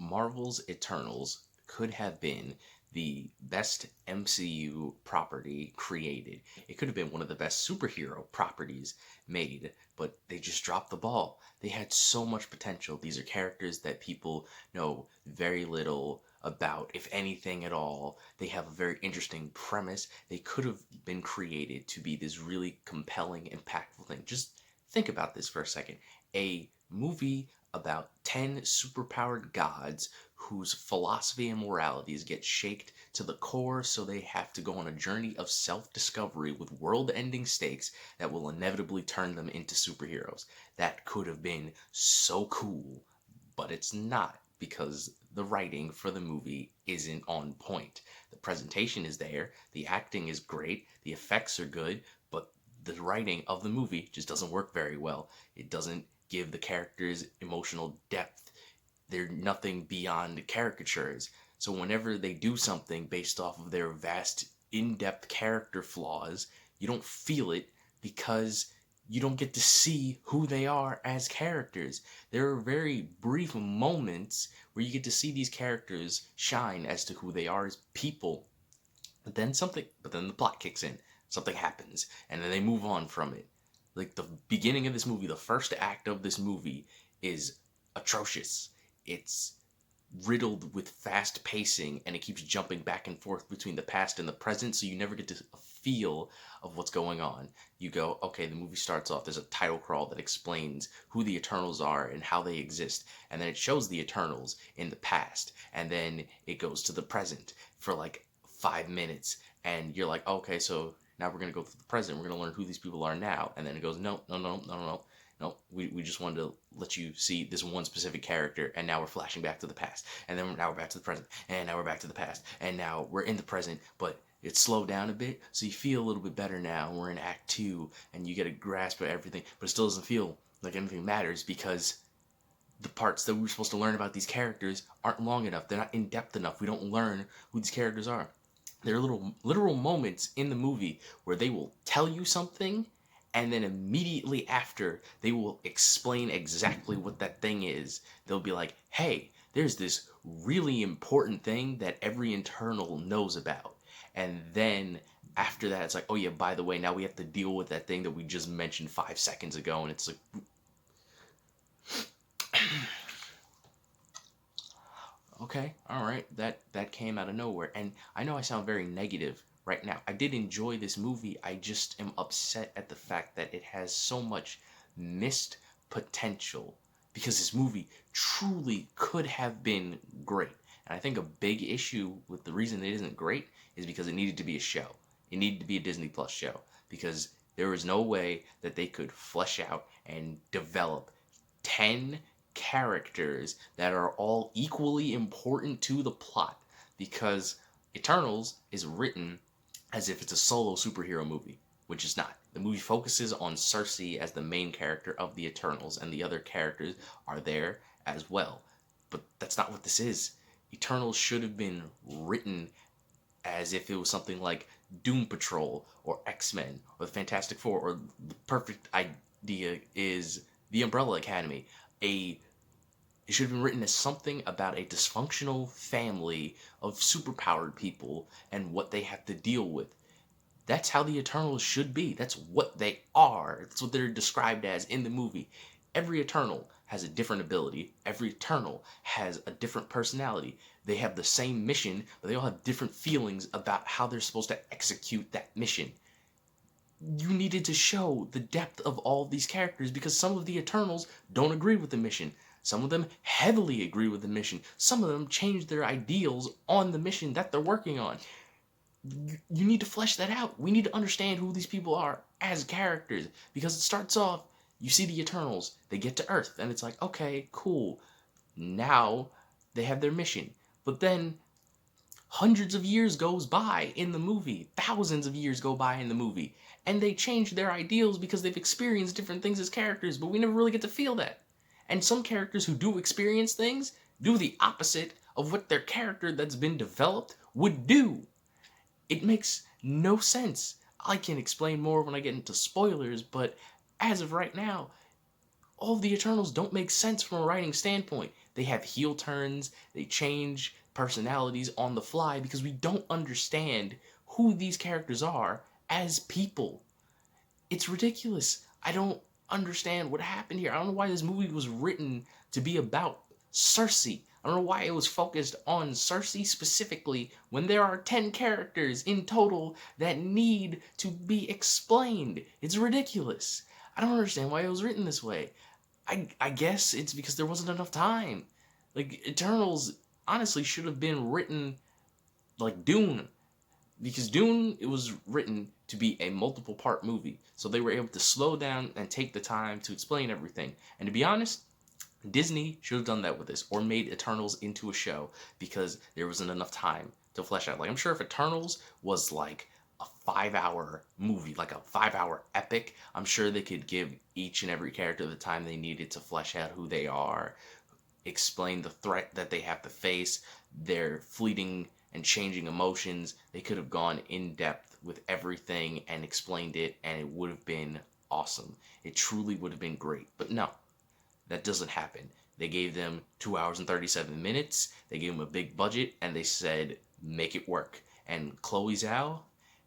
Marvel's Eternals could have been the best MCU property created. It could have been one of the best superhero properties made, but they just dropped the ball. They had so much potential. These are characters that people know very little about, if anything at all. They have a very interesting premise. They could have been created to be this really compelling, impactful thing. Just think about this for a second. A movie about 10 superpowered gods whose philosophy and moralities get shaked to the core, so they have to go on a journey of self-discovery with world-ending stakes that will inevitably turn them into superheroes. That could have been so cool, but it's not, because the writing for the movie isn't on point. The presentation is there, the acting is great, the effects are good, but the writing of the movie just doesn't work very well. It doesn't give the characters emotional depth. They're nothing beyond caricatures. So whenever they do something based off of their vast, in-depth character flaws, you don't feel it because you don't get to see who they are as characters. There are very brief moments where you get to see these characters shine as to who they are as people. But then the plot kicks in. Something happens, and then they move on from it. Like the beginning of this movie, the first act of this movie is atrocious. It's riddled with fast pacing, and it keeps jumping back and forth between the past and the present, so you never get to a feel of what's going on. You go, okay, the movie starts off, there's a title crawl that explains who the Eternals are and how they exist, and then it shows the Eternals in the past, and then it goes to the present for like 5 minutes, and you're like, okay, so now we're going to go to the present, we're going to learn who these people are now, and then it goes, no, we just wanted to let you see this one specific character, and now we're flashing back to the past, and then now we're back to the present, and now we're back to the past, and now we're in the present, but it's slowed down a bit, so you feel a little bit better now. We're in Act 2, and you get a grasp of everything, but it still doesn't feel like anything matters, because the parts that we were supposed to learn about these characters aren't long enough. They're not in-depth enough. We don't learn who these characters are. There are little literal moments in the movie where they will tell you something, and then immediately after, they will explain exactly what that thing is. They'll be like, hey, there's this really important thing that every internal knows about. And then after that, it's like, oh yeah, by the way, now we have to deal with that thing that we just mentioned 5 seconds ago. And it's like, okay, all right, that came out of nowhere. And I know I sound very negative right now. I did enjoy this movie. I just am upset at the fact that it has so much missed potential, because this movie truly could have been great. And I think a big issue with the reason it isn't great is because it needed to be a show. It needed to be a Disney Plus show, because there was no way that they could flesh out and develop 10 characters that are all equally important to the plot, because Eternals is written as if it's a solo superhero movie, which is not. The movie focuses on Cersei as the main character of the Eternals, and the other characters are there as well. But that's not what this is. Eternals should have been written as if it was something like Doom Patrol or X-Men or the Fantastic Four, or the perfect idea is the Umbrella Academy. It should have been written as something about a dysfunctional family of superpowered people and what they have to deal with. That's how the Eternals should be. That's what they are. That's what they're described as in the movie. Every Eternal has a different ability. Every Eternal has a different personality. They have the same mission, but they all have different feelings about how they're supposed to execute that mission. You needed to show the depth of all these characters, because some of the Eternals don't agree with the mission. Some of them heavily agree with the mission. Some of them change their ideals on the mission that they're working on. You need to flesh that out. We need to understand who these people are as characters, because it starts off, you see the Eternals, they get to Earth, and it's like, okay, cool. Now they have their mission. But then hundreds of years goes by in the movie, thousands of years go by in the movie, and they change their ideals because they've experienced different things as characters, but we never really get to feel that. And some characters who do experience things do the opposite of what their character that's been developed would do. It makes no sense. I can explain more when I get into spoilers, but as of right now, all of the Eternals don't make sense from a writing standpoint. They have heel turns, they change personalities on the fly because we don't understand who these characters are as people. It's ridiculous. I don't understand what happened here. I don't know why this movie was written to be about Cersei. I don't know why it was focused on Cersei specifically when there are 10 characters in total that need to be explained. It's ridiculous. I don't understand why it was written this way. I guess it's because there wasn't enough time. Like, Eternals honestly should have been written like Dune, because Dune, it was written to be a multiple part movie. So they were able to slow down and take the time to explain everything. And to be honest, Disney should have done that with this, or made Eternals into a show, because there wasn't enough time to flesh out. Like, I'm sure if Eternals was like a 5 hour movie, like a 5 hour epic, I'm sure they could give each and every character the time they needed to flesh out who they are, explain the threat that they have to face, their fleeting and changing emotions. They could have gone in depth with everything and explained it, and it would have been awesome. It truly would have been great. But no, that doesn't happen. They gave them 2 hours and 37 minutes. They gave them a big budget, and they said, make it work. And Chloe Zhao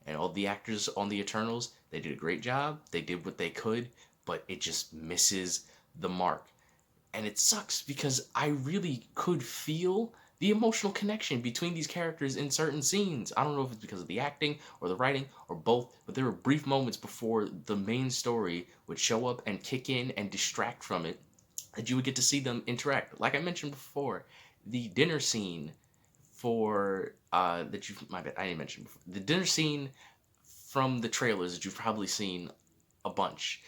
and all the actors on the Eternals, they did a great job. They did what they could, but it just misses the mark. And it sucks because I really could feel the emotional connection between these characters in certain scenes. I don't know if it's because of the acting or the writing or both, but there were brief moments before the main story would show up and kick in and distract from it that you would get to see them interact. Like I mentioned before, the dinner scene for that you my bad, I didn't mention before. The dinner scene from the trailers that you've probably seen a bunch.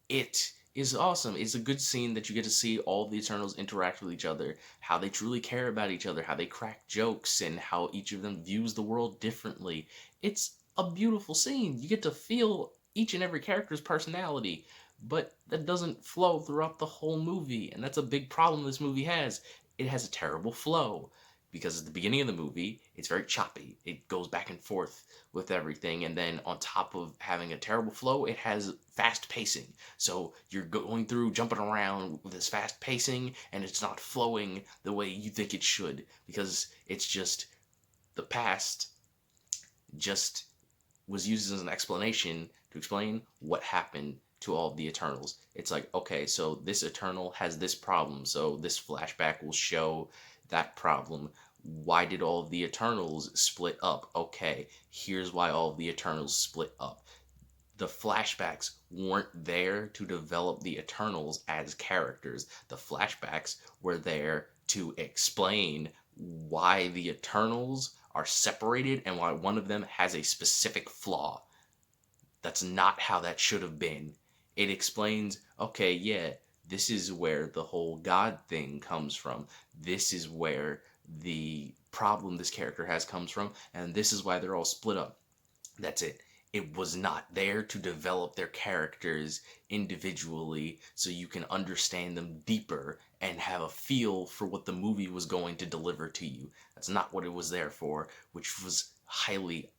It is awesome. It's a good scene that you get to see all the Eternals interact with each other, how they truly care about each other, how they crack jokes, and how each of them views the world differently. It's a beautiful scene. You get to feel each and every character's personality, but that doesn't flow throughout the whole movie, and that's a big problem this movie has. It has a terrible flow. Because at the beginning of the movie, it's very choppy. It goes back and forth with everything. And then on top of having a terrible flow, it has fast pacing. So you're going through, jumping around with this fast pacing, and it's not flowing the way you think it should. Because it's just, the past just was used as an explanation to explain what happened to all of the Eternals. It's like, okay, so this Eternal has this problem, so this flashback will show that problem. Why did all of the Eternals split up? Okay, here's why all of the Eternals split up. The flashbacks weren't there to develop the Eternals as characters. The flashbacks were there to explain why the Eternals are separated and why one of them has a specific flaw. That's not how that should have been. It explains, okay, yeah, this is where the whole God thing comes from. This is where the problem this character has comes from, and this is why they're all split up. That's it. It was not there to develop their characters individually so you can understand them deeper and have a feel for what the movie was going to deliver to you. That's not what it was there for, which was highly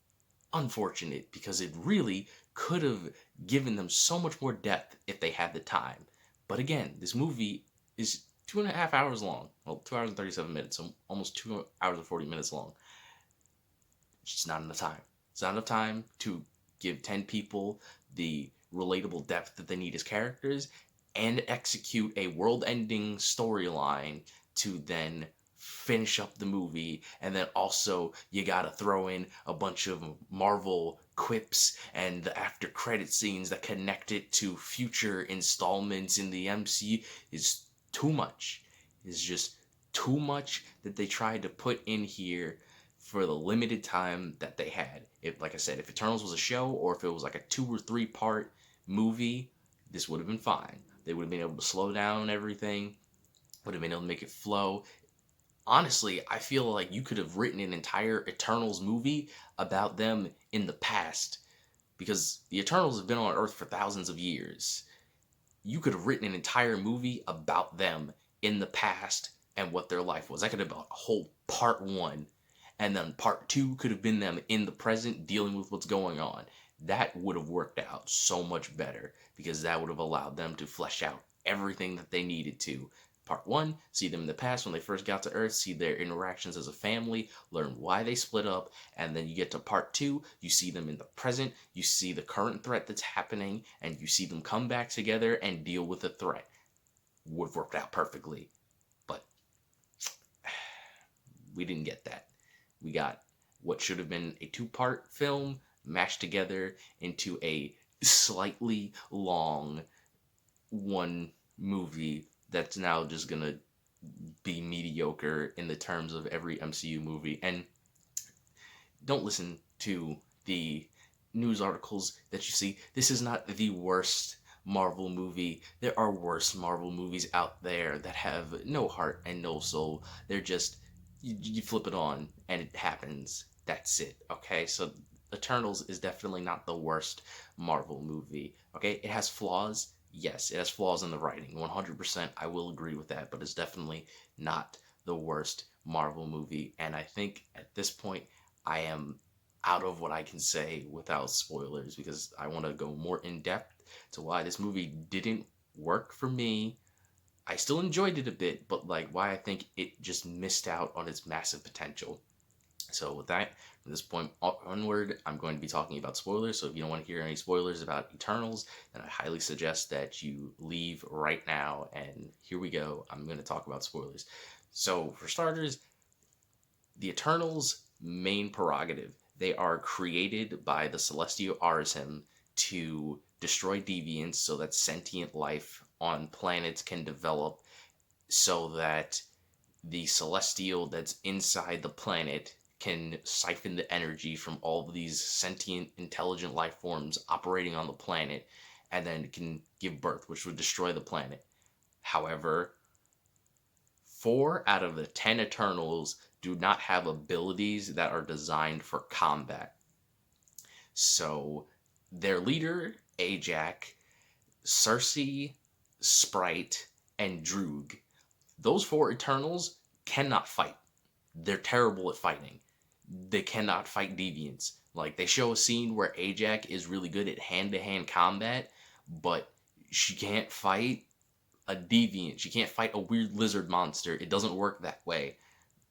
unfortunate because it really could have given them so much more depth if they had the time. But again, this movie is 2.5 hours long. Well, 2 hours and 37 minutes, so almost 2 hours and 40 minutes long. It's just not enough time. It's not enough time to give 10 people the relatable depth that they need as characters and execute a world-ending storyline to then finish up the movie. And then also you gotta throw in a bunch of Marvel quips and the after credit scenes that connect it to future installments in the MCU. Is too much. It's just too much that they tried to put in here for the limited time that they had. If, like I said, if Eternals was a show or if it was like a 2 or 3 part movie, this would have been fine. They would have been able to slow down everything, would have been able to make it flow. Honestly, I feel like you could have written an entire Eternals movie about them in the past, because the Eternals have been on Earth for thousands of years. You could have written an entire movie about them in the past and what their life was. That could have been a whole part 1. And then part 2 could have been them in the present dealing with what's going on. That would have worked out so much better because that would have allowed them to flesh out everything that they needed to Part 1, see them in the past when they first got to Earth, see their interactions as a family, learn why they split up, and then you get to Part 2, you see them in the present, you see the current threat that's happening, and you see them come back together and deal with the threat. Would have worked out perfectly, but we didn't get that. We got what should have been a 2-part film mashed together into a slightly long one movie that's now just gonna be mediocre in the terms of every MCU movie. And don't listen to the news articles that you see. This is not the worst Marvel movie. There are worse Marvel movies out there that have no heart and no soul. They're just, you flip it on and it happens. That's it. Okay, so Eternals is definitely not the worst Marvel movie. Okay, it has flaws. Yes, it has flaws in the writing. 100%, I will agree with that, but it's definitely not the worst Marvel movie. And I think at this point, I am out of what I can say without spoilers because I want to go more in depth to why this movie didn't work for me. I still enjoyed it a bit, but like why I think it just missed out on its massive potential. So with that, from this point onward, I'm going to be talking about spoilers. So if you don't want to hear any spoilers about Eternals, then I highly suggest that you leave right now. And here we go. I'm going to talk about spoilers. So for starters, the Eternals' main prerogative. They are created by the Celestial Arisim to destroy deviants so that sentient life on planets can develop so that the celestial that's inside the planet can siphon the energy from all of these sentient, intelligent life forms operating on the planet and then can give birth, which would destroy the planet. However, 4 out of the 10 Eternals do not have abilities that are designed for combat. So their leader, Ajak, Cersei, Sprite, and Droog, those 4 Eternals cannot fight. They're terrible at fighting. They cannot fight deviants. Like, they show a scene where Ajak is really good at hand-to-hand combat, but she can't fight a deviant. She can't fight a weird lizard monster. It doesn't work that way.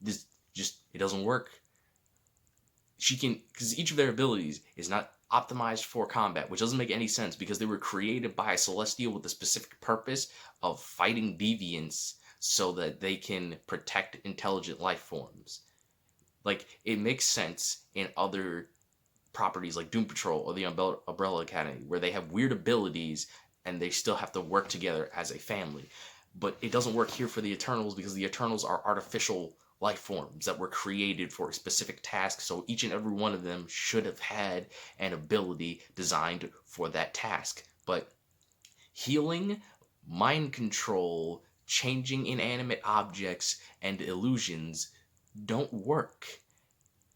It doesn't work. She can, because each of their abilities is not optimized for combat, which doesn't make any sense because they were created by a Celestial with the specific purpose of fighting deviants so that they can protect intelligent life forms. Like, it makes sense in other properties like Doom Patrol or the Umbrella Academy where they have weird abilities and they still have to work together as a family. But it doesn't work here for the Eternals because the Eternals are artificial life forms that were created for a specific task, so each and every one of them should have had an ability designed for that task. But healing, mind control, changing inanimate objects, and illusions don't work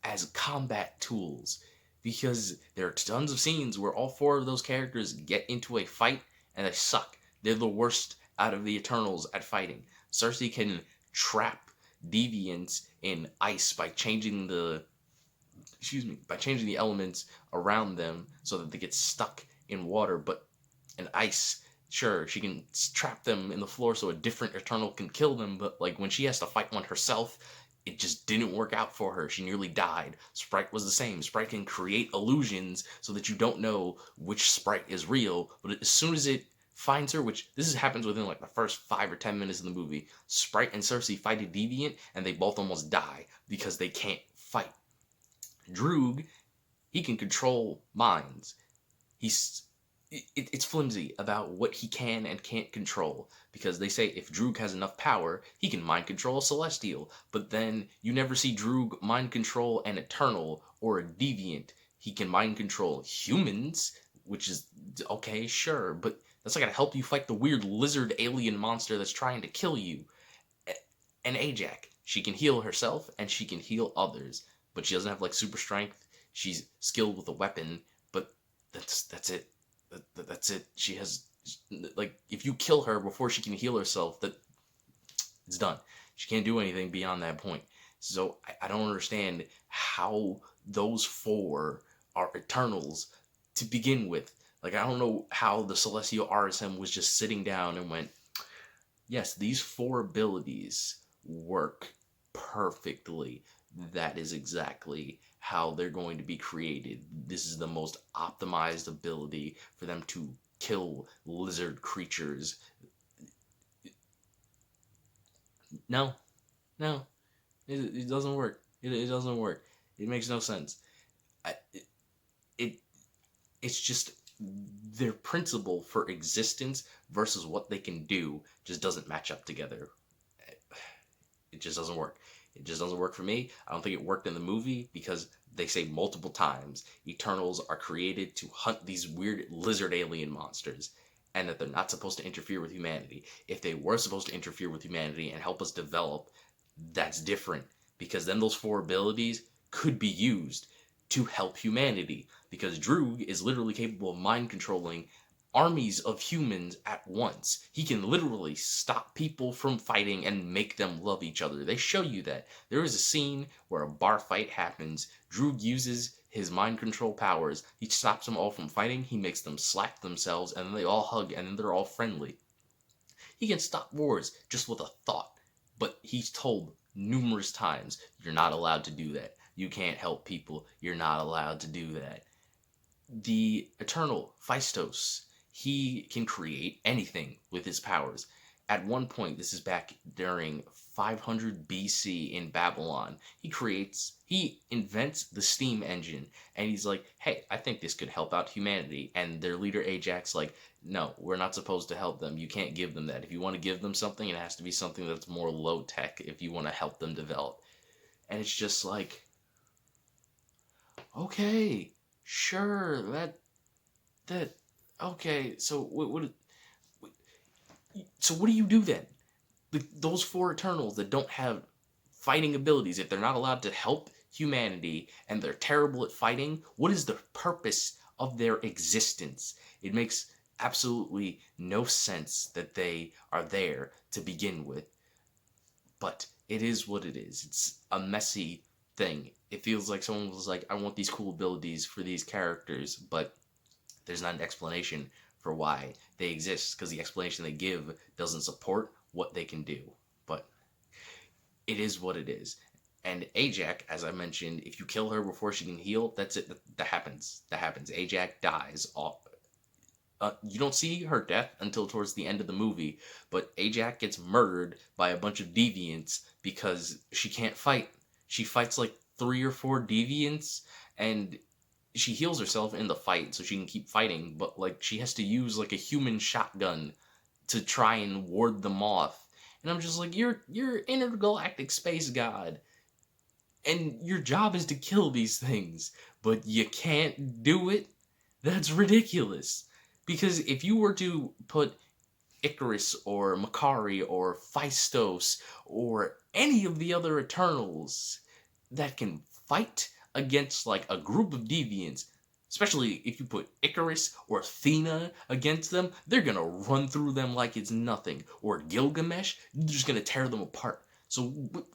as combat tools because there are tons of scenes where all 4 of those characters get into a fight and they suck. They're the worst out of the Eternals at fighting. Cersei can trap deviants in ice by changing the elements around them so that they get stuck in water, but in ice, sure, she can trap them in the floor so a different Eternal can kill them, but like when she has to fight one herself, it just didn't work out for her. She nearly died. Sprite was the same. Sprite can create illusions so that you don't know which Sprite is real, but as soon as it finds her, which happens within like the first 5 or 10 minutes of the movie, Sprite and Cersei fight a deviant and they both almost die because they can't fight. Droog, he can control minds. It's flimsy about what he can and can't control because they say if Droog has enough power, he can mind control a Celestial, but then you never see Droog mind control an Eternal or a Deviant. He can mind control humans, which is okay, sure, but that's not gonna help you fight the weird lizard alien monster that's trying to kill you. And Ajak, she can heal herself and she can heal others, but she doesn't have like super strength. She's skilled with a weapon, but that's it. That's it. She has, like, if you kill her before she can heal herself, that it's done. She can't do anything beyond that point. So I don't understand how those 4 are Eternals to begin with. Like, I don't know how the Celestial Arisim was just sitting down and went, Yes, these four abilities work perfectly. That is exactly how they're going to be created. This is the most optimized ability for them to kill lizard creatures. No, no, it doesn't work. It doesn't work. It makes no sense. It it's just their principle for existence versus what they can do just doesn't match up together. It just doesn't work. It just doesn't work for me. I don't think it worked in the movie because they say multiple times Eternals are created to hunt these weird lizard alien monsters and that they're not supposed to interfere with humanity. If they were supposed to interfere with humanity and help us develop, that's different because then those four abilities could be used to help humanity because Droog is literally capable of mind controlling armies of humans at once. He can literally stop people from fighting and make them love each other. They show you that. There is a scene where a bar fight happens. Droog uses his mind control powers. He stops them all from fighting. He makes them slap themselves and then they all hug and then they're all friendly. He can stop wars just with a thought. But he's told numerous times, you're not allowed to do that. You can't help people. You're not allowed to do that. The Eternal, Phaistos, he can create anything with his powers. At one point, this is back during 500 BC in Babylon, he invents the steam engine, and he's like, hey, I think this could help out humanity. And their leader Ajax like, no, we're not supposed to help them. You can't give them that. If you want to give them something, it has to be something that's more low tech if you want to help them develop. And it's just like, okay, sure, that okay. So what do you do then? Those four Eternals that don't have fighting abilities, if they're not allowed to help humanity and they're terrible at fighting, what is the purpose of their existence? It makes absolutely no sense that they are there to begin with. But it is what it is. It's a messy thing. It feels like someone was like, I want these cool abilities for these characters, but there's not an explanation for why they exist because the explanation they give doesn't support what they can do. But it is what it is. And Ajax, as I mentioned, if you kill her before she can heal, that's it. That happens. That happens. Ajax dies. You don't see her death until towards the end of the movie, but Ajax gets murdered by a bunch of deviants because she can't fight. She fights like 3 or 4 deviants, and she heals herself in the fight so she can keep fighting, but like she has to use like a human shotgun to try and ward them off. And I'm just like, you're intergalactic space god, and your job is to kill these things, but you can't do it. That's ridiculous. Because if you were to put Icarus or Makari or Phaistos or any of the other Eternals that can fight against like a group of deviants, especially if you put Icarus or Athena against them, they're gonna run through them like it's nothing. Or Gilgamesh, they're just gonna tear them apart. So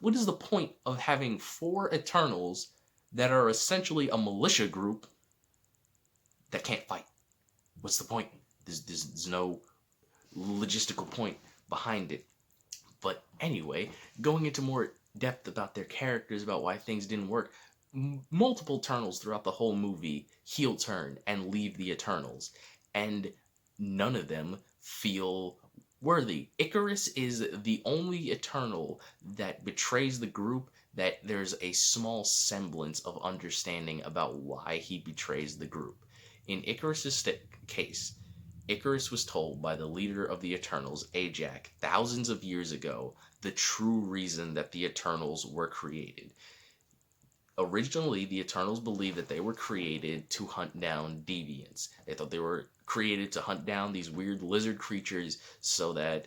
what is the point of having 4 Eternals that are essentially a militia group that can't fight? What's the point? There's no logistical point behind it. But anyway, going into more depth about their characters, about why things didn't work, multiple Eternals throughout the whole movie heel turn and leave the Eternals, and none of them feel worthy. Icarus is the only Eternal that betrays the group that there's a small semblance of understanding about why he betrays the group. In Icarus's case, Icarus was told by the leader of the Eternals, Ajax, thousands of years ago, the true reason that the Eternals were created. Originally, the Eternals believed that they were created to hunt down deviants. They thought they were created to hunt down these weird lizard creatures so that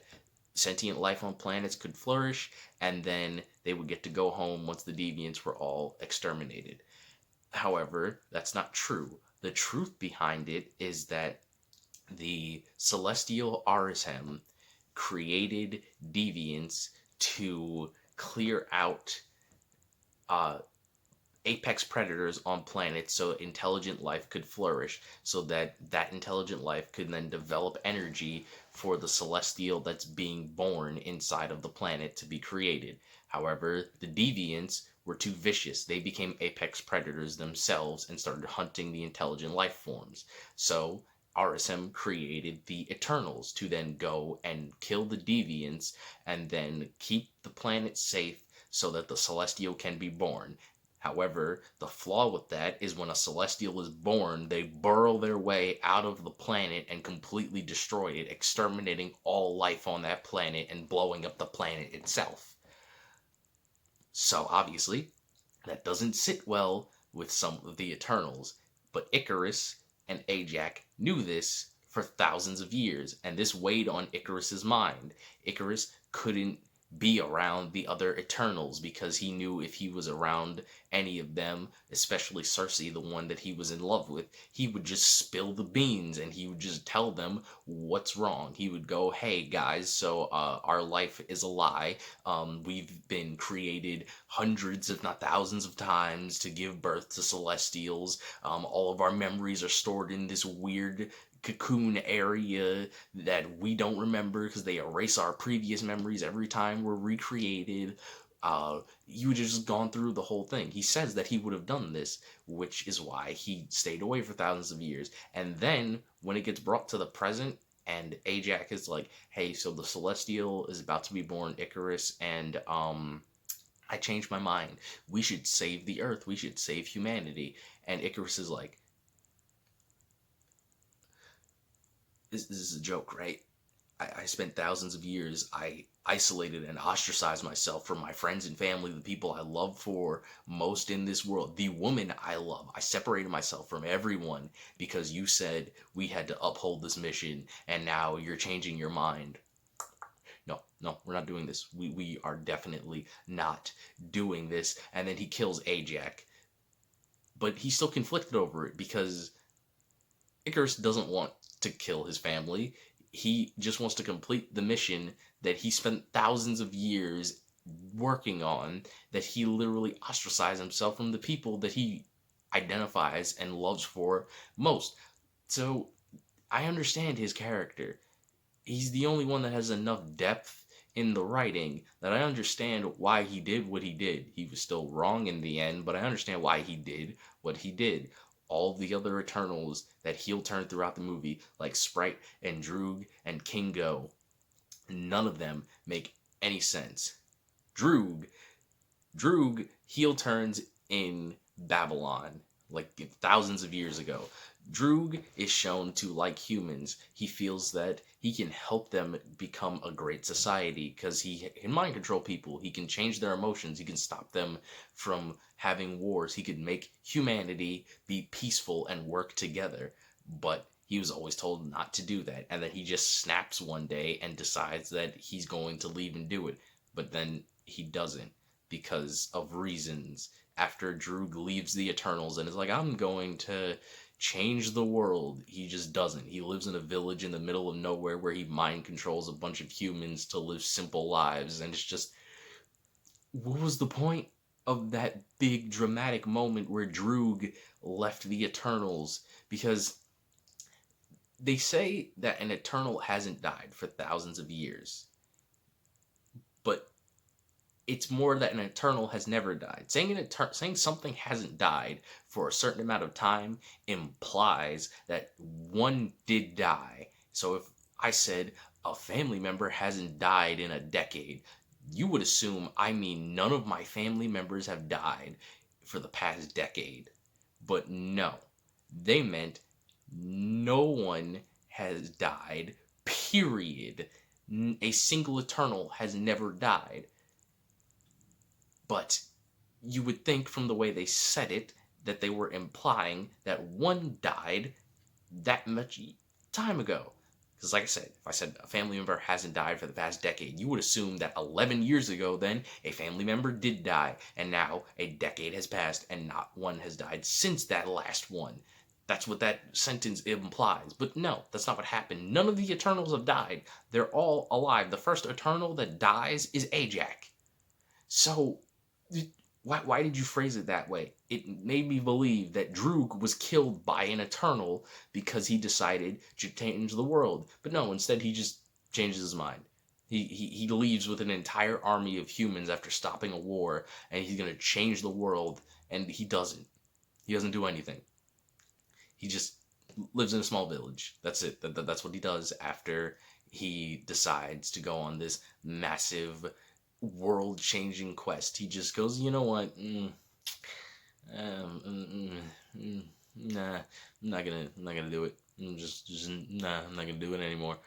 sentient life on planets could flourish, and then they would get to go home once the deviants were all exterminated. However, that's not true. The truth behind it is that the celestial Arishem created deviants to clear out apex predators on planets so intelligent life could flourish, so that that intelligent life could then develop energy for the celestial that's being born inside of the planet to be created. However, the deviants were too vicious. They became apex predators themselves and started hunting the intelligent life forms. So RSM created the Eternals to then go and kill the deviants and then keep the planet safe so that the celestial can be born. However, the flaw with that is when a celestial is born, they burrow their way out of the planet and completely destroy it, exterminating all life on that planet and blowing up the planet itself. So obviously, that doesn't sit well with some of the Eternals. But Icarus and Ajax knew this for thousands of years, and this weighed on Icarus's mind. Icarus couldn't be around the other Eternals because he knew if he was around any of them, especially Cersei, the one that he was in love with, he would just spill the beans and he would just tell them what's wrong. He would go, hey guys, so our life is a lie. We've been created hundreds, if not thousands of times to give birth to celestials. All of our memories are stored in this weird cocoon area that we don't remember because they erase our previous memories every time we're recreated. You would have just gone through the whole thing. He says that he would have done this, which is why he stayed away for thousands of years. And then when it gets brought to the present, and Ajax is like, hey, so the Celestial is about to be born, Icarus, and I changed my mind. We should save the Earth. We should save humanity. And Icarus is like, this is a joke, right? I spent thousands of years, I isolated and ostracized myself from my friends and family, the people I love for most in this world, the woman I love. I separated myself from everyone because you said we had to uphold this mission, and now you're changing your mind. No, we're not doing this. We are definitely not doing this. And then he kills Ajax. But he's still conflicted over it because Icarus doesn't want to kill his family. He just wants to complete the mission that he spent thousands of years working on, that he literally ostracized himself from the people that he identifies and loves for most. So I understand his character. He's the only one that has enough depth in the writing that I understand why he did what he did. He was still wrong in the end, but I understand why he did what he did. All the other Eternals that heel turn throughout the movie, like Sprite and Droog and Kingo, none of them make any sense. Droog heel turns in Babylon, like thousands of years ago. Droog is shown to like humans. He feels that he can help them become a great society because he can mind control people. He can change their emotions. He can stop them from having wars. He could make humanity be peaceful and work together. But he was always told not to do that. And then he just snaps one day and decides that he's going to leave and do it. But then he doesn't because of reasons. After Droog leaves the Eternals and is like, I'm going to change the world, he just doesn't. He lives in a village in the middle of nowhere where he mind controls a bunch of humans to live simple lives, and it's just, what was the point of that big dramatic moment where Droog left the Eternals? Because they say that an Eternal hasn't died for thousands of years, but it's more that an Eternal has never died. Saying something hasn't died for a certain amount of time implies that one did die. So if I said a family member hasn't died in a decade, you would assume I mean none of my family members have died for the past decade. But no, they meant no one has died, period. A single Eternal has never died. But you would think from the way they said it that they were implying that one died that much time ago. Because like I said, if I said a family member hasn't died for the past decade, you would assume that 11 years ago then a family member did die, and now a decade has passed and not one has died since that last one. That's what that sentence implies. But no, that's not what happened. None of the Eternals have died. They're all alive. The first Eternal that dies is Ajax. So Why did you phrase it that way? It made me believe that Droog was killed by an Eternal because he decided to change the world. But no, instead he just changes his mind. He leaves with an entire army of humans after stopping a war, and he's going to change the world, and he doesn't. He doesn't do anything. He just lives in a small village. That's it. That's what he does after he decides to go on this massive world-changing quest. He just goes, you know what? Nah, I'm not gonna do it. Nah, I'm not gonna do it anymore.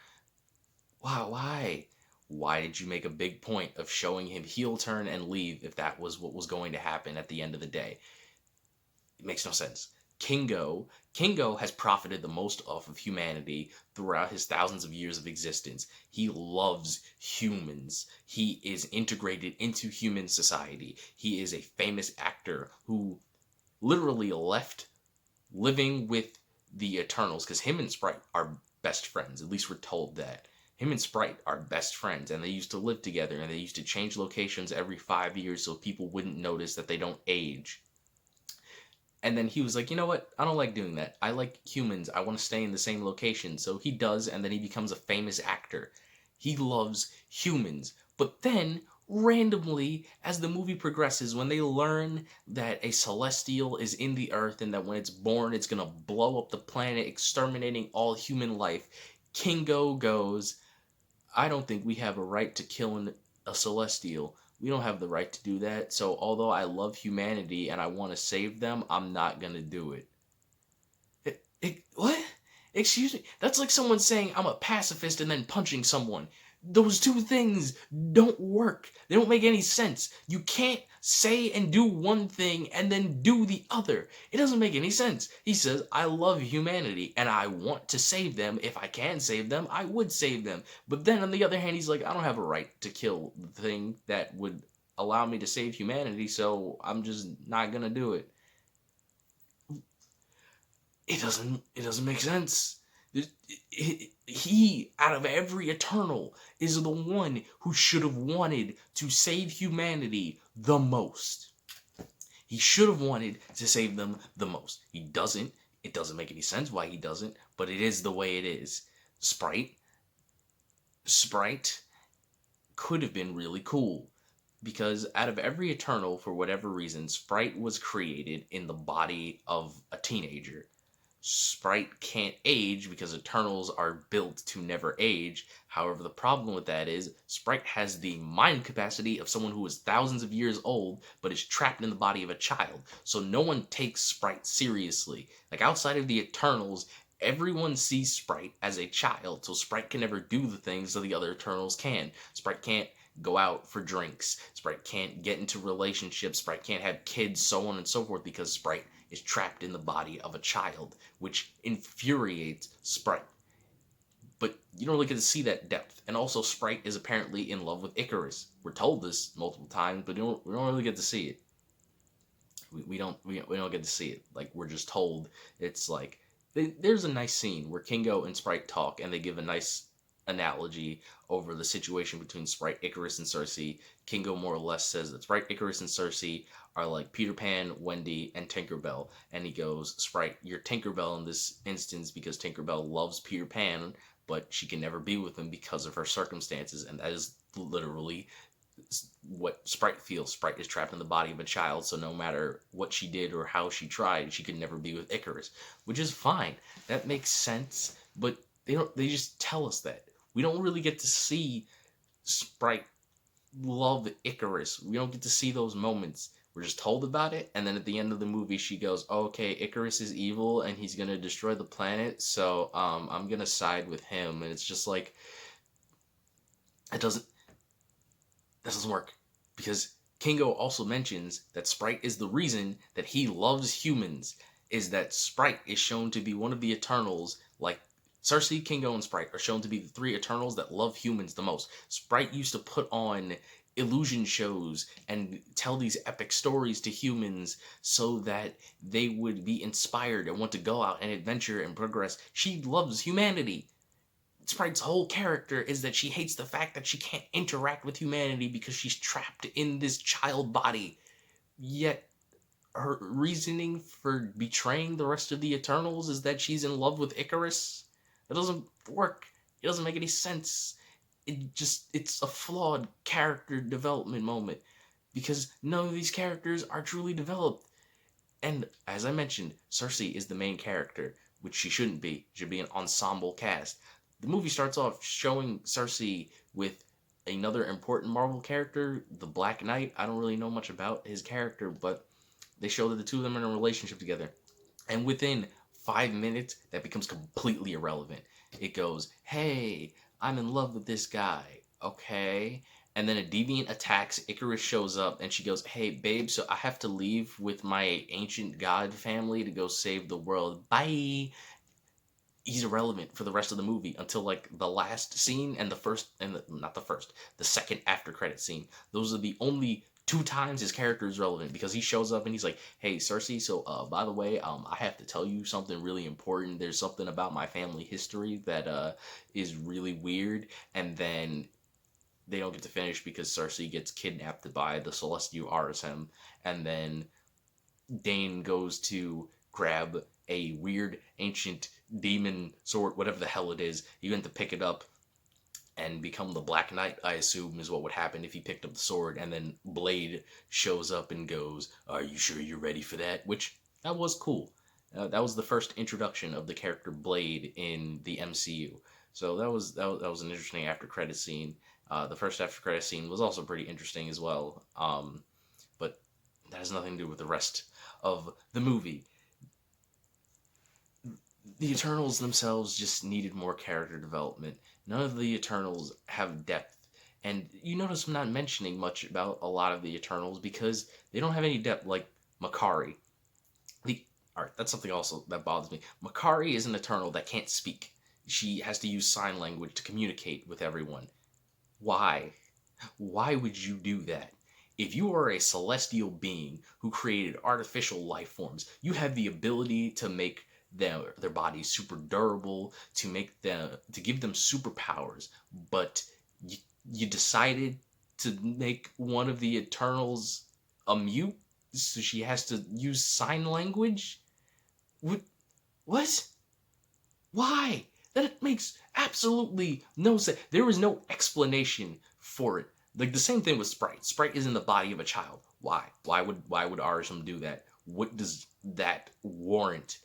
Why? Why did you make a big point of showing him heel turn and leave if that was what was going to happen at the end of the day? It makes no sense. Kingo has profited the most off of humanity throughout his thousands of years of existence. He loves humans. He is integrated into human society. He is a famous actor who literally left living with the Eternals, because him and Sprite are best friends. At least we're told that. Him and Sprite are best friends, and they used to live together, and they used to change locations every 5 years so people wouldn't notice that they don't age. And then he was like, you know what? I don't like doing that. I like humans. I want to stay in the same location. So he does, and then he becomes a famous actor. He loves humans. But then, randomly, as the movie progresses, when they learn that a celestial is in the earth and that when it's born, it's going to blow up the planet, exterminating all human life, Kingo goes, I don't think we have a right to kill a celestial. We don't have the right to do that. So although I love humanity and I want to save them, I'm not going to do it. What? Excuse me? That's like someone saying I'm a pacifist and then punching someone. Those two things don't work. They don't make any sense. You can't say and do one thing and then do the other. It doesn't make any sense. He says, I love humanity and I want to save them. If I can save them, I would save them. But then on the other hand, he's like, I don't have a right to kill the thing that would allow me to save humanity, so I'm just not gonna do it. It doesn't make sense. He, out of every Eternal, is the one who should have wanted to save humanity the most. He should have wanted to save them the most. He doesn't. It doesn't make any sense why he doesn't, but it is the way it is. Sprite could have been really cool. Because out of every Eternal, for whatever reason, Sprite was created in the body of a teenager. Sprite can't age because Eternals are built to never age. However, the problem with that is Sprite has the mind capacity of someone who is thousands of years old but is trapped in the body of a child. So no one takes Sprite seriously. Like outside of the Eternals, everyone sees Sprite as a child, so Sprite can never do the things that the other Eternals can. Sprite can't go out for drinks. Sprite can't get into relationships. Sprite can't have kids, so on and so forth, because Sprite is trapped in the body of a child, which infuriates Sprite. But you don't really get to see that depth. And also, Sprite is apparently in love with Icarus. We're told this multiple times, but we don't really get to see it. We don't get to see it. Like, we're just told. It's like there's a nice scene where Kingo and Sprite talk, and they give a nice analogy over the situation between Sprite, Icarus, and Cersei. Kingo more or less says that Sprite, Icarus, and Cersei are like Peter Pan, Wendy, and Tinkerbell. And he goes, Sprite, you're Tinkerbell in this instance because Tinkerbell loves Peter Pan, but she can never be with him because of her circumstances. And that is literally what Sprite feels. Sprite is trapped in the body of a child, so no matter what she did or how she tried, she could never be with Icarus, which is fine. That makes sense, but they just tell us that. We don't really get to see Sprite love Icarus. We don't get to see those moments. We're just told about it, and then at the end of the movie, she goes, oh, okay, Icarus is evil, and he's gonna destroy the planet, so I'm gonna side with him. And it's just like, that doesn't work, because Kingo also mentions that Sprite is the reason that he loves humans, is that Sprite is shown to be one of the Eternals, like Cersei, Kingo, and Sprite are shown to be the three Eternals that love humans the most. Sprite used to put on illusion shows and tell these epic stories to humans so that they would be inspired and want to go out and adventure and progress. She loves humanity. Sprite's whole character is that she hates the fact that she can't interact with humanity because she's trapped in this child body. yet her reasoning for betraying the rest of the Eternals is that she's in love with Icarus. That doesn't work. It doesn't make any sense. It's a flawed character development moment because none of these characters are truly developed. And as I mentioned, Cersei is the main character, which she shouldn't be. She should be an ensemble cast. The movie starts off showing Cersei with another important Marvel character, the Black Knight. I don't really know much about his character, but they show that the two of them are in a relationship together. And within 5 minutes, that becomes completely irrelevant. It goes, hey, I'm in love with this guy. Okay. And then a deviant attacks. Icarus shows up and she goes, hey, babe, so I have to leave with my ancient god family to go save the world. Bye. He's irrelevant for the rest of the movie until like the last scene and the first, and not the first, the second after credit scene. Those are the only two times his character is relevant because he shows up and he's like, hey, Cersei, so by the way, I have to tell you something really important. There's something about my family history that is really weird. And then they don't get to finish because Cersei gets kidnapped by the celestial Arishem, and then Dane goes to grab a weird ancient demon sword, whatever the hell it is. He went to pick it up and become the Black Knight, I assume, is what would happen if he picked up the sword. And then Blade shows up and goes, are you sure you're ready for that? Which, that was cool. That was the first introduction of the character Blade in the MCU. So that was an interesting after credit scene. The first after credit scene was also pretty interesting as well. But that has nothing to do with the rest of the movie. The Eternals themselves just needed more character development. None of the Eternals have depth. And you notice I'm not mentioning much about a lot of the Eternals because they don't have any depth, like Makari. Alright, that's something also that bothers me. Makari is an Eternal that can't speak. She has to use sign language to communicate with everyone. Why? Why would you do that? If you are a celestial being who created artificial life forms, you have the ability to make their bodies super durable, to give them superpowers, but you decided to make one of the Eternals a mute, so she has to use sign language? What? Why? That makes absolutely no sense. There is no explanation for it. Like the same thing with Sprite. Sprite is in the body of a child. Why? Why would Arisham do that? What does that warrant?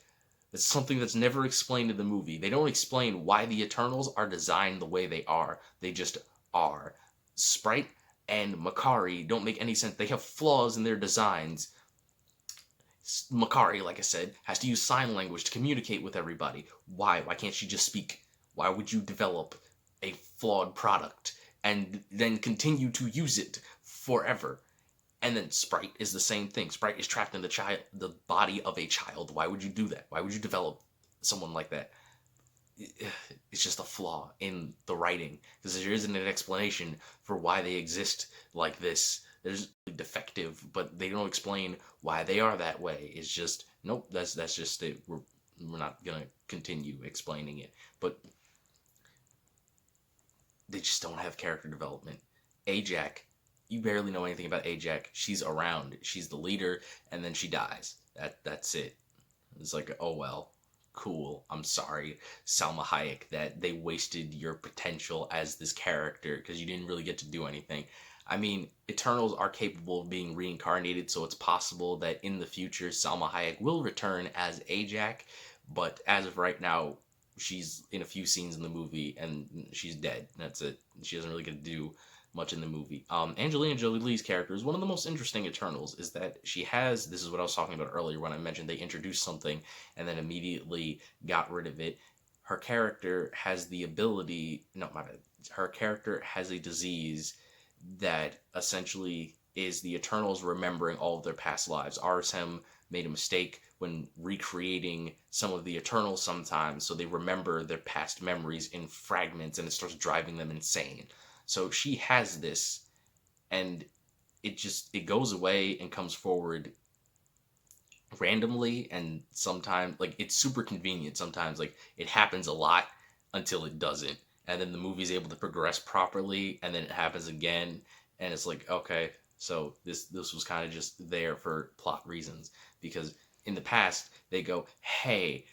It's something that's never explained in the movie. They don't explain why the Eternals are designed the way they are. They just are. Sprite and Makari don't make any sense. They have flaws in their designs. Makari, like I said, has to use sign language to communicate with everybody. Why? Why can't she just speak? Why would you develop a flawed product and then continue to use it forever? And then Sprite is the same thing. Sprite is trapped in the body of a child. Why would you do that? Why would you develop someone like that? It's just a flaw in the writing because there isn't an explanation for why they exist like this. There's defective, but they don't explain why they are that way. It's just nope. That's just it. We're not gonna continue explaining it. But they just don't have character development. Ajak, you barely know anything about Ajak. She's around. She's the leader, and then she dies. That's it. It's like, oh well, cool. I'm sorry, Salma Hayek, that they wasted your potential as this character because you didn't really get to do anything. I mean, Eternals are capable of being reincarnated, so it's possible that in the future Salma Hayek will return as Ajak, but as of right now, she's in a few scenes in the movie and she's dead. That's it. She doesn't really get to do much in the movie. Angelina Jolie's character is one of the most interesting Eternals. Is that she has, this is what I was talking about earlier when I mentioned they introduced something and then immediately got rid of it. Her character has the ability, no, my bad. Her character has a disease that essentially is the Eternals remembering all of their past lives. Arishem made a mistake when recreating some of the Eternals sometimes, so they remember their past memories in fragments and it starts driving them insane. So she has this, and it goes away and comes forward randomly, and sometimes like it's super convenient. Sometimes like it happens a lot until it doesn't, and then the movie's able to progress properly, and then it happens again, and it's like, okay, So this was kind of just there for plot reasons, because in the past they go, hey,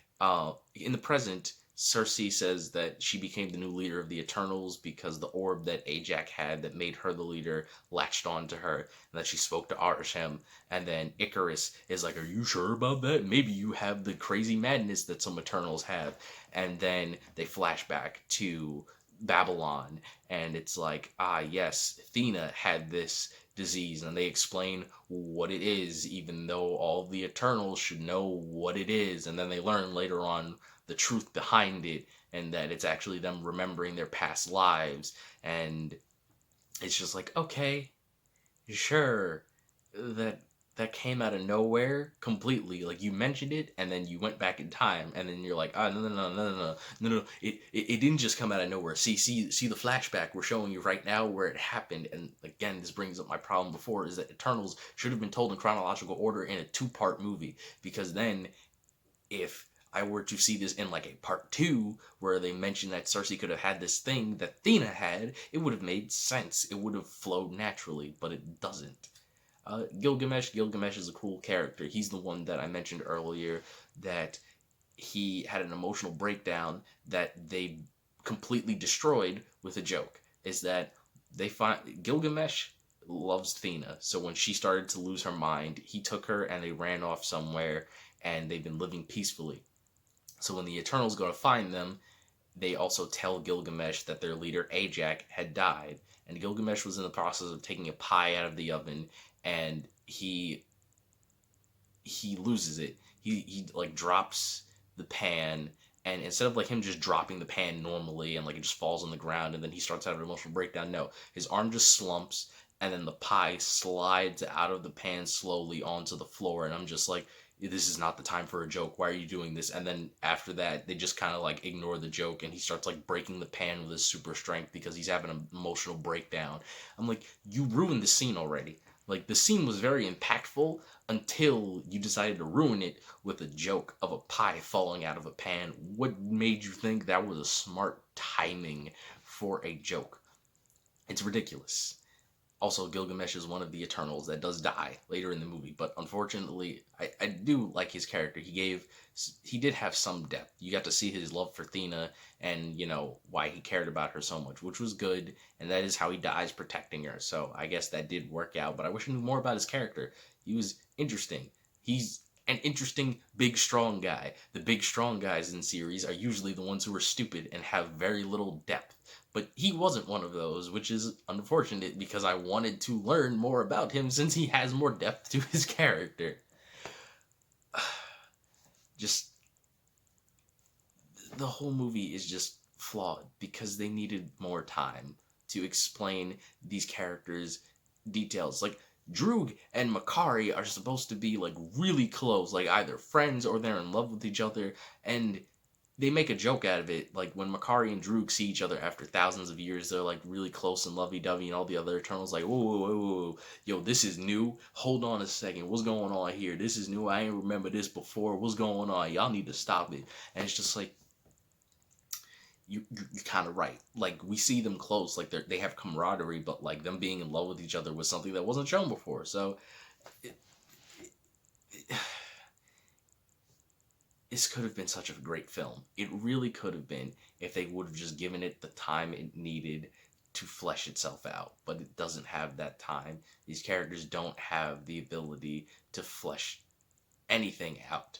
in the present, Cersei says that she became the new leader of the Eternals because the orb that Ajak had that made her the leader latched on to her, and that she spoke to Arishem. And then Icarus is like, are you sure about that? Maybe you have the crazy madness that some Eternals have. And then they flash back to Babylon, and it's like, ah, yes, Athena had this disease, and they explain what it is, even though all the Eternals should know what it is. And then they learn later on the truth behind it, and that it's actually them remembering their past lives. And it's just like, okay, sure, that that came out of nowhere completely. Like, you mentioned it, and then you went back in time, and then you're like, ah, no, no, no, no, no, no, no. It didn't just come out of nowhere. See the flashback we're showing you right now where it happened. And again, this brings up my problem before, is that Eternals should have been told in chronological order in a 2-part movie, because then if I were to see this in like a part 2 where they mentioned that Cersei could have had this thing that Athena had, it would have made sense. It would have flowed naturally, but it doesn't. Gilgamesh is a cool character. He's the one that I mentioned earlier, that he had an emotional breakdown that they completely destroyed with a joke. Is that they find Gilgamesh loves Athena, so when she started to lose her mind, he took her and they ran off somewhere, and they've been living peacefully. So when the Eternals go to find them, they also tell Gilgamesh that their leader Ajak had died, and Gilgamesh was in the process of taking a pie out of the oven, and he loses it. He like drops the pan, and instead of like him just dropping the pan normally and like it just falls on the ground and then he starts having an emotional breakdown, no, his arm just slumps, and then the pie slides out of the pan slowly onto the floor, and I'm just like, this is not the time for a joke. Why are you doing this? And then after that, they just kind of like ignore the joke, and he starts like breaking the pan with his super strength because he's having an emotional breakdown. I'm like, you ruined the scene already. Like, the scene was very impactful until you decided to ruin it with a joke of a pie falling out of a pan. What made you think that was a smart timing for a joke? It's ridiculous. Also, Gilgamesh is one of the Eternals that does die later in the movie, but unfortunately, I do like his character. He did have some depth. You got to see his love for Athena, and why he cared about her so much, which was good, and that is how he dies, protecting her. So I guess that did work out, but I wish I knew more about his character. He was interesting. He's an interesting, big, strong guy. The big, strong guys in series are usually the ones who are stupid and have very little depth. But he wasn't one of those, which is unfortunate because I wanted to learn more about him since he has more depth to his character. Just, the whole movie is just flawed because they needed more time to explain these characters' details. Like, Droog and Makari are supposed to be like really close, like either friends or they're in love with each other, and they make a joke out of it. Like, when Makari and Droog see each other after thousands of years, they're like really close and lovey-dovey, and all the other Eternals like, whoa, whoa, whoa, whoa, yo, this is new. Hold on a second, what's going on here? This is new. I ain't remember this before. What's going on? Y'all need to stop it. And it's just like, you're kind of right. Like, we see them close, like they have camaraderie, but like them being in love with each other was something that wasn't shown before. So this could have been such a great film. It really could have been if they would have just given it the time it needed to flesh itself out. But it doesn't have that time. These characters don't have the ability to flesh anything out.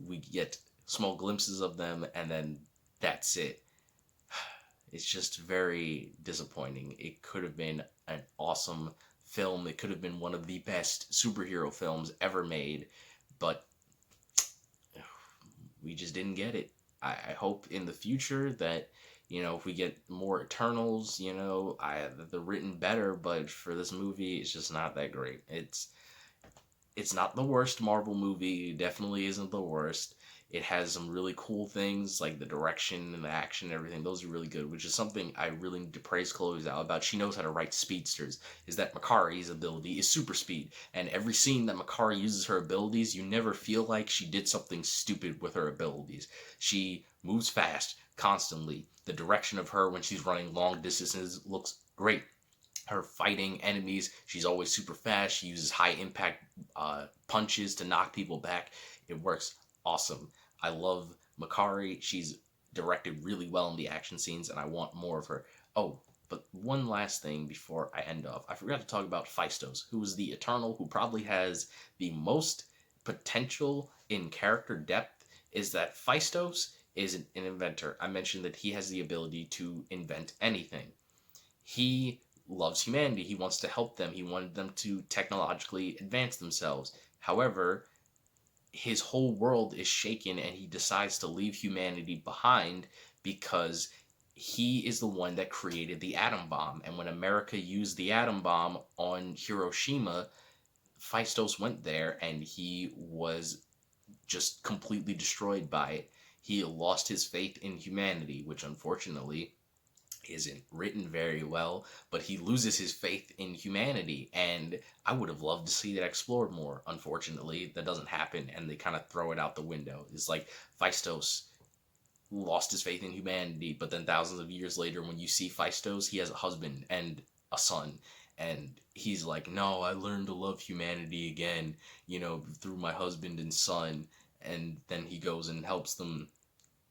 We get small glimpses of them, and then that's it. It's just very disappointing. It could have been an awesome film. It could have been one of the best superhero films ever made, but we just didn't get it. I hope in the future that, if we get more Eternals, they're written better, but for this movie, it's just not that great. It's not the worst Marvel movie. It definitely isn't the worst. It has some really cool things, like the direction and the action and everything. Those are really good, which is something I really need to praise Chloe Zhao about. She knows how to write speedsters. Is that Makari's ability is super speed. And every scene that Makari uses her abilities, you never feel like she did something stupid with her abilities. She moves fast, constantly. The direction of her when she's running long distances looks great. her fighting enemies. She's always super fast. She uses high impact punches to knock people back. It works awesome. I love Makari. She's directed really well in the action scenes, and I want more of her. Oh, but one last thing before I end off. I forgot to talk about Phaistos, who is the Eternal, who probably has the most potential in character depth. Is that Phaistos is an inventor. I mentioned that he has the ability to invent anything. He loves humanity. He wants to help them. He wanted them to technologically advance themselves. However, his whole world is shaken and he decides to leave humanity behind because he is the one that created the atom bomb. And when America used the atom bomb on Hiroshima, Phaistos went there and he was just completely destroyed by it. He lost his faith in humanity, which unfortunately isn't written very well, but he loses his faith in humanity, and I would have loved to see that explored more. Unfortunately, that doesn't happen, and they kind of throw it out the window. It's like Phaistos lost his faith in humanity, but then thousands of years later, when you see Phaistos, he has a husband and a son, and he's like, no, I learned to love humanity again, through my husband and son, and then he goes and helps them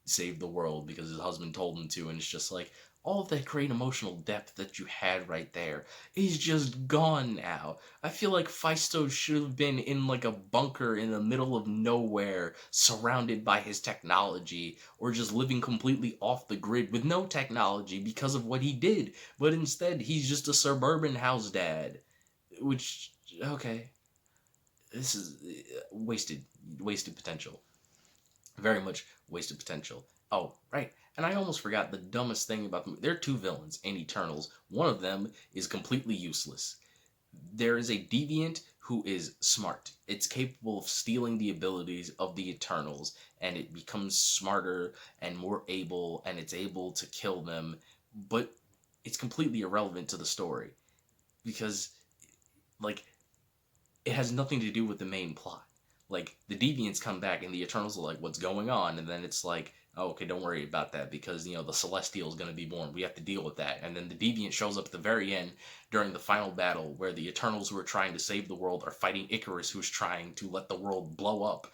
save the world because his husband told him to, and it's just like all of that great emotional depth that you had right there is just gone now. I feel like Phaistos should have been in like a bunker in the middle of nowhere, surrounded by his technology, or just living completely off the grid with no technology because of what he did. But instead, he's just a suburban house dad, which, okay, this is wasted potential. Very much wasted potential. Oh, right. And I almost forgot the dumbest thing about them. There are two villains in Eternals. One of them is completely useless. There is a deviant who is smart. It's capable of stealing the abilities of the Eternals, and it becomes smarter and more able, and it's able to kill them. But it's completely irrelevant to the story because, like, it has nothing to do with the main plot. Like, the deviants come back and the Eternals are like, what's going on? And then it's like, oh, okay, don't worry about that because, the Celestial is going to be born. We have to deal with that. And then the deviant shows up at the very end during the final battle where the Eternals who are trying to save the world are fighting Icarus, who's trying to let the world blow up.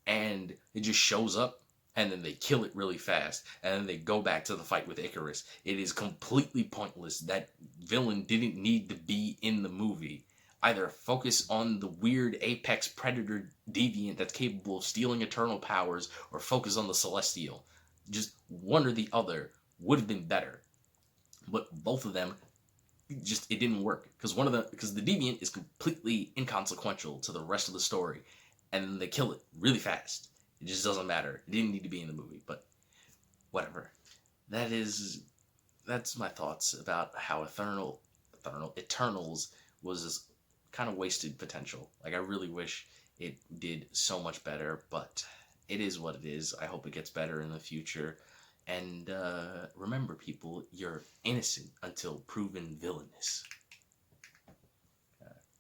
And it just shows up and then they kill it really fast. And then they go back to the fight with Icarus. It is completely pointless. That villain didn't need to be in the movie. Either focus on the weird apex predator deviant that's capable of stealing eternal powers, or focus on the Celestial. Just one or the other would have been better. But both of them, it didn't work. Because the deviant is completely inconsequential to the rest of the story. And they kill it really fast. It just doesn't matter. It didn't need to be in the movie, but whatever. That's my thoughts about how Eternals was kind of wasted potential. Like, I really wish it did so much better, but it is what it is. I hope it gets better in the future. And remember, people, you're innocent until proven villainous.